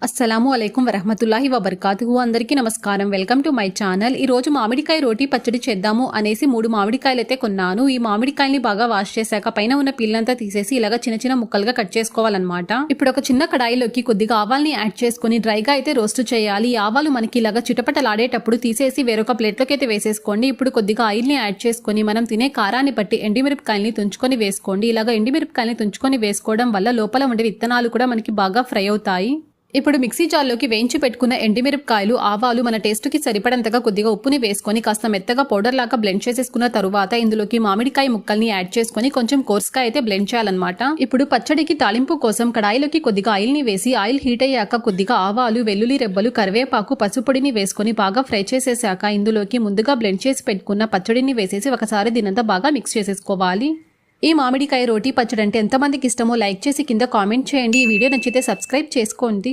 అస్సలాము అలైకుం వరహమతుల్లాహి వబర్కాతుహు. అందరికీ నమస్కారం. Welcome to my channel. ఈ రోజు మామిడికాయ రోటీ పచ్చడి చేద్దాము అనేసి 3 మామిడికాయలు అయితే కొన్నాను. ఈ మామిడికాయల్ని బాగా వాష్ చేశాక పైన ఉన్న పిల్లంతా తీసేసి ఇలాగా చిన్న చిన్న ముక్కలుగా కట్ చేసుకోవాలన్నమాట. ఇప్పుడు ఒక చిన్న కడాయిలోకి కొద్దిగా ఆవాల్ని యాడ్ చేసుకుని డ్రైగా అయితే రోస్ట్ చేయాలి. ఈ ఆవాలు మనకి ఇలాగా చిటపటలాడేటప్పుడు తీసేసి వేరొక ప్లేట్లోకి అయితే వేసేసుకోండి. ఇప్పుడు కొద్దిగా ఆయిల్ని యాడ్ చేసుకుని మనం తినే కారాన్ని బట్టి ఎండిమిరపకాయల్ని తుంచుకొని వేసుకోండి. ఇలాగా ఎండిమిరపకాయల్ని తుంచుకొని వేసుకోవడం వల్ల లోపల ఉండే విత్తనాలు కూడా మనకి బాగా ఫ్రై అవుతాయి. ఇప్పుడు మిక్సీ జార్లోకి వేయించి పెట్టుకున్న ఎండిమిరపకాయలు, ఆవాలు మన టేస్ట్కి సరిపడంతగా కొద్దిగా ఉప్పుని వేసుకొని కాస్త మెత్తగా పౌడర్ లాగా బ్లెండ్ చేసేసుకున్న తరువాత ఇందులోకి మామిడికాయ ముక్కల్ని యాడ్ చేసుకుని కొంచెం కోర్స్గా అయితే బ్లెండ్ చేయాలన్నమాట. ఇప్పుడు పచ్చడికి తాలింపు కోసం కడాయిలోకి కొద్దిగా ఆయిల్ని వేసి ఆయిల్ హీట్ అయ్యాక కొద్దిగా ఆవాలు, వెల్లుల్లి రెబ్బలు, కరివేపాకు, పసుపొడిని వేసుకుని బాగా ఫ్రై చేసేసాక ఇందులోకి ముందుగా బ్లెండ్ చేసి పెట్టుకున్న పచ్చడిని వేసేసి ఒకసారి దీనంతా బాగా మిక్స్ చేసేసుకోవాలి. ఈ మామిడికాయ రోటీ పచ్చడి అంటే ఎంతమందికి ఇష్టమో లైక్ చేసి కింద కామెంట్ చేయండి. ఈ వీడియో నచ్చితే సబ్స్క్రైబ్ చేసుకోండి.